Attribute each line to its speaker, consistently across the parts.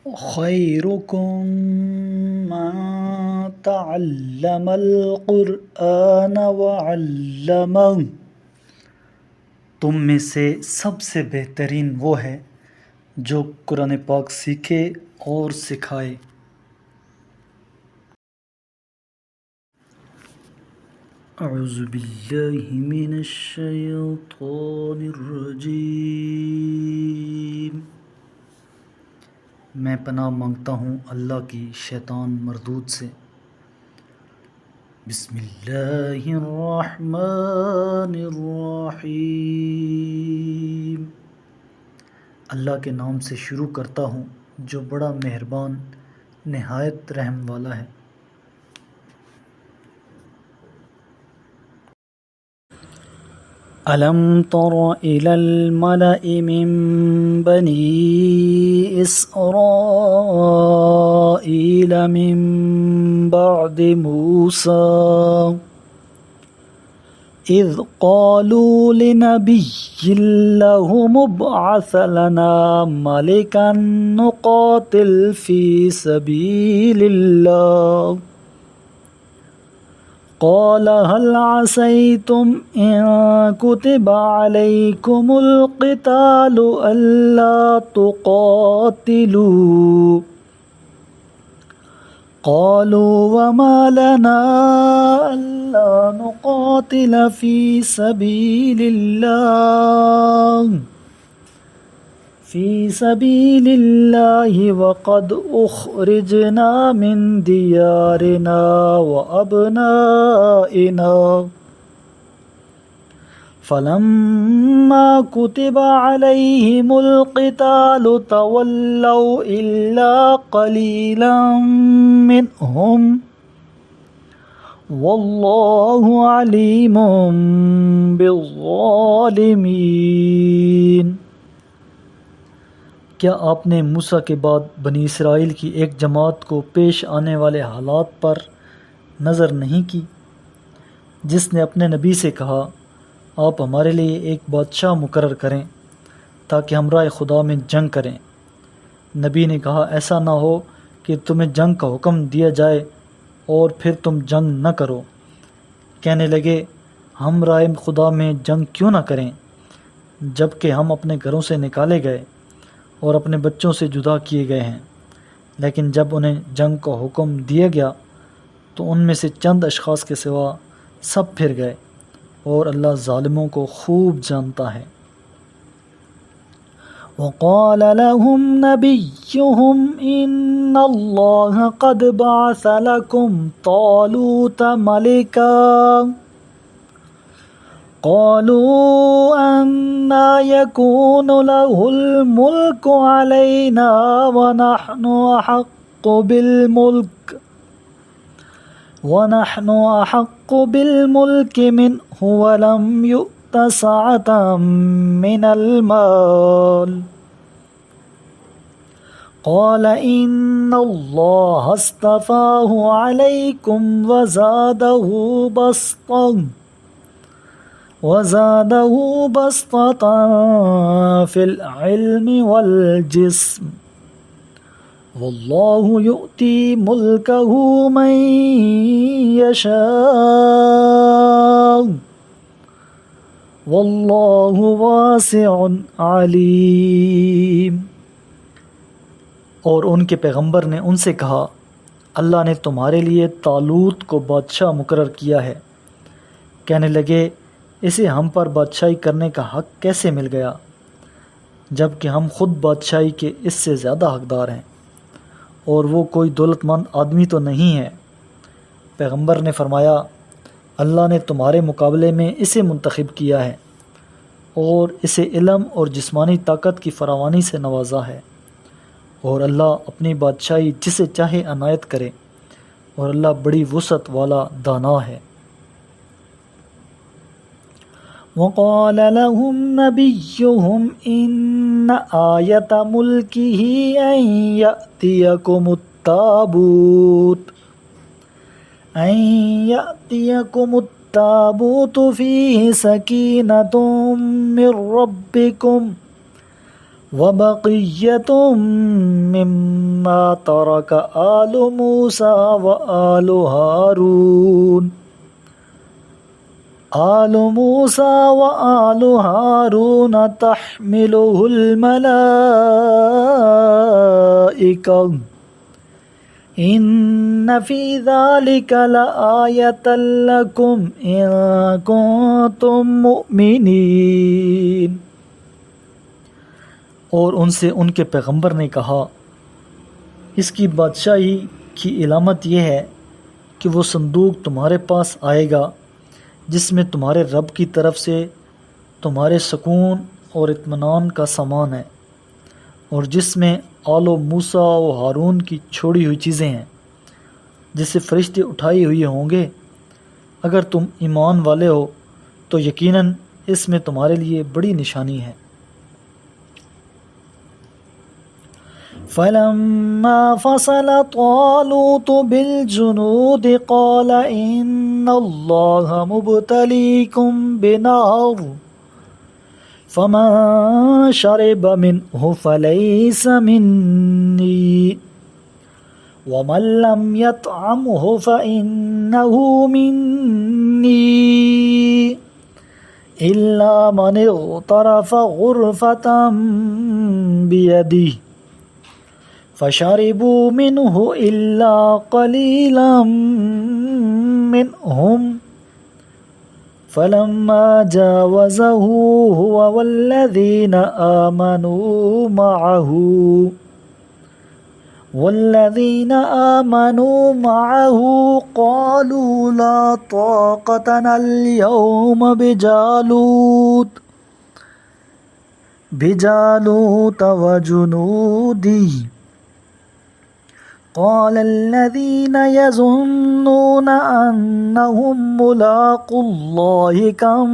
Speaker 1: خیرکم من تعلم القرآن وعلمہ، تم میں سے سب سے بہترین وہ ہے جو قرآن پاک سیکھے اور سکھائے۔ اعوذ باللہ من الشیطان الرجیم، میں پناہ مانگتا ہوں اللہ کی شیطان مردود سے۔ بسم اللہ الرحمن الرحیم، اللہ کے نام سے شروع کرتا ہوں جو بڑا مہربان نہایت رحم والا ہے۔ أَلَمْ تَرَ إِلَى الْمَلَإِ مِنْ بَنِي إِسْرَائِيلَ مِنْ بَعْدِ مُوسَى إِذْ قَالُوا لِنَبِيٍّ لَهُمُ ابْعَثْ لَنَا مَلِكًا نُقَاتِلْ فِي سَبِيلِ اللَّهِ قال هل عسيتم إن كتب عليكم القتال ألا تقاتلوا قالوا وما لنا ألا نقاتل في سبيل الله وقد أخرجنا من ديارنا وأبنائنا فلما كتب عليهم القتال تولوا إلا قليلا منهم والله عليم بالظالمين۔ کیا آپ نے موسیٰ کے بعد بنی اسرائیل کی ایک جماعت کو پیش آنے والے حالات پر نظر نہیں کی، جس نے اپنے نبی سے کہا آپ ہمارے لیے ایک بادشاہ مقرر کریں تاکہ ہمراہ خدا میں جنگ کریں؟ نبی نے کہا ایسا نہ ہو کہ تمہیں جنگ کا حکم دیا جائے اور پھر تم جنگ نہ کرو۔ کہنے لگے ہم راہ خدا میں جنگ کیوں نہ کریں جب کہ ہم اپنے گھروں سے نکالے گئے اور اپنے بچوں سے جدا کیے گئے ہیں۔ لیکن جب انہیں جنگ کا حکم دیا گیا تو ان میں سے چند اشخاص کے سوا سب پھر گئے، اور اللہ ظالموں کو خوب جانتا ہے۔ وقال لهم نبيهم إن الله قد بعث لكم طالوت ملكا قالوا أنى يكون له الملك علينا ونحن أحق بالملك منه ولم يؤت سعة من المال قال إن الله اصطفاه عليكم وزاده بسطة في العلم والجسم والله يؤتي ملكه من يشاء والله واسع عليم۔ اور ان کے پیغمبر نے ان سے کہا اللہ نے تمہارے لیے طالوت کو بادشاہ مقرر کیا ہے۔ کہنے لگے اسے ہم پر بادشاہی کرنے کا حق کیسے مل گیا جب کہ ہم خود بادشاہی کے اس سے زیادہ حقدار ہیں، اور وہ کوئی دولت مند آدمی تو نہیں ہے۔ پیغمبر نے فرمایا اللہ نے تمہارے مقابلے میں اسے منتخب کیا ہے اور اسے علم اور جسمانی طاقت کی فراوانی سے نوازا ہے، اور اللہ اپنی بادشاہی جسے چاہے عنایت کرے، اور اللہ بڑی وسعت والا دانا ہے۔ وقال لهم نبيهم إن آية ملكه أن يأتيكم التابوت فيه سكينة من ربكم وَبَقِيَّةٌ مِّمَّا تَرَكَ آلُ مُوسَىٰ وَآلُ هَارُونَ آلُ مُوسَىٰ وَآلُ هَارُونَ تَحْمِلُهُ الْمَلَائِكَةُ إِنَّ فِي ذَلِكَ لَآيَةً لَكُمْ إِن كُنتُم مُّؤْمِنِينَ۔ اور ان سے ان کے پیغمبر نے کہا، اس کی بادشاہی کی علامت یہ ہے کہ وہ صندوق تمہارے پاس آئے گا جس میں تمہارے رب کی طرف سے تمہارے سکون اور اطمینان کا سامان ہے، اور جس میں آل و موسیٰ و ہارون کی چھوڑی ہوئی چیزیں ہیں جسے فرشتے اٹھائے ہوئے ہوں گے۔ اگر تم ایمان والے ہو تو یقیناً اس میں تمہارے لیے بڑی نشانی ہے۔ فَلَمَّا فَصَلَ طَالُوتُ بِالْجُنُودِ قَالَ إِنَّ اللَّهَ مُبْتَلِيكُم بِنَهَرٍ فَمَن شَرِبَ مِنْهُ فَلَيْسَ مِنِّي وَمَن لَّمْ يَطْعَمْهُ فَإِنَّهُ مِنِّي إِلَّا مَنِ اغْتَرَفَ غُرْفَةً بِيَدِهِ فَشَرِبُوا مِنْهُ إِلَّا قَلِيلًا مِّنْهُمْ فَلَمَّا جَاوَزَهُ هُوَ وَالَّذِينَ آمَنُوا مَعَهُ قَالُوا لَا طَاقَةَ لَنَا الْيَوْمَ بِجَالُوتَ وَجُنُودِهِ قَالَ الَّذِينَ يَظُنُّونَ أَنَّهُم مُّلَاقُو اللَّهِ كَم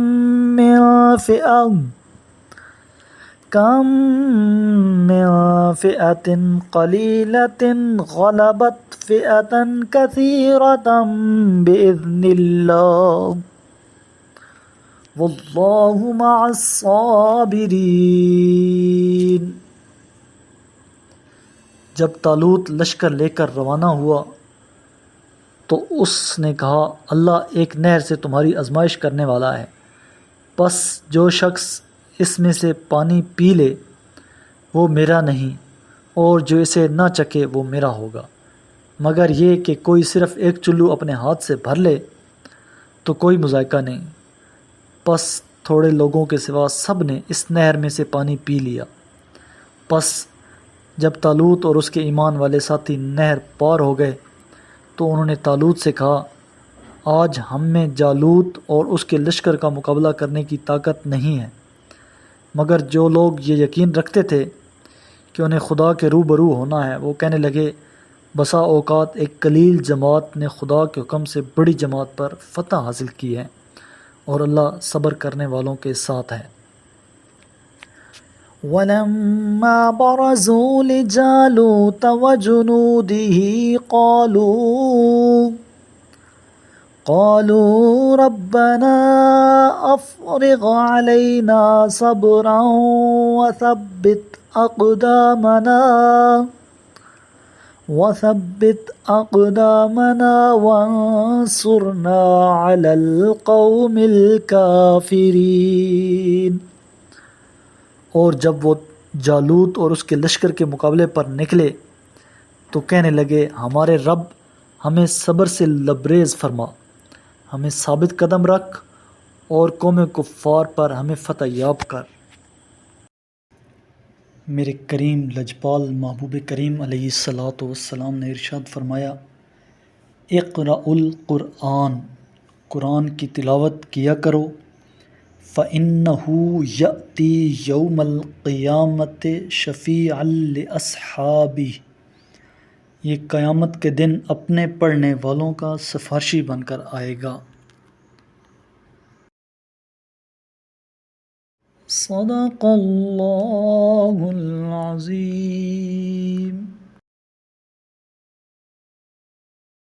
Speaker 1: مِّن فِئَةٍ قَلِيلَةٍ غَلَبَتْ فِئَةً كَثِيرَةً بِإِذْنِ اللَّهِ وَاللَّهُ مَعَ الصَّابِرِينَ۔ جب طالوت لشکر لے کر روانہ ہوا تو اس نے کہا، اللہ ایک نہر سے تمہاری آزمائش کرنے والا ہے، پس جو شخص اس میں سے پانی پی لے وہ میرا نہیں، اور جو اسے نہ چکھے وہ میرا ہوگا، مگر یہ کہ کوئی صرف ایک چلو اپنے ہاتھ سے بھر لے تو کوئی مذائقہ نہیں۔ پس تھوڑے لوگوں کے سوا سب نے اس نہر میں سے پانی پی لیا۔ پس جب طالوت اور اس کے ایمان والے ساتھی نہر پار ہو گئے تو انہوں نے طالوت سے کہا، آج ہم میں جالوت اور اس کے لشکر کا مقابلہ کرنے کی طاقت نہیں ہے۔ مگر جو لوگ یہ یقین رکھتے تھے کہ انہیں خدا کے روبرو ہونا ہے، وہ کہنے لگے، بسا اوقات ایک قلیل جماعت نے خدا کے حکم سے بڑی جماعت پر فتح حاصل کی ہے، اور اللہ صبر کرنے والوں کے ساتھ ہے۔ وَلَمَّا بَرَزُوا لِجَالُوتَ وَجُنُودِهِ قَالُوا رَبَّنَا أَفْرِغْ عَلَيْنَا صَبْرًا وَثَبِّتْ أَقْدَامَنَا وَانصُرْنَا عَلَى الْقَوْمِ الْكَافِرِينَ۔ اور جب وہ جالوت اور اس کے لشکر کے مقابلے پر نکلے تو کہنے لگے، ہمارے رب ہمیں صبر سے لبریز فرما، ہمیں ثابت قدم رکھ اور قوم کفار پر ہمیں فتح یاب کر۔ میرے کریم لجپال محبوب کریم علیہ الصلاۃ والسلام نے ارشاد فرمایا، اقرأ القرآن، قرآن کی تلاوت کیا کرو، فَإِنَّهُ يَأْتِي يَوْمَ الْقِيَامَةِ شَفِيعًا لِأَصْحَابِهِ، یہ قیامت کے دن اپنے پڑھنے والوں کا سفارشی بن کر آئے گا۔ صدق اللہ العظیم۔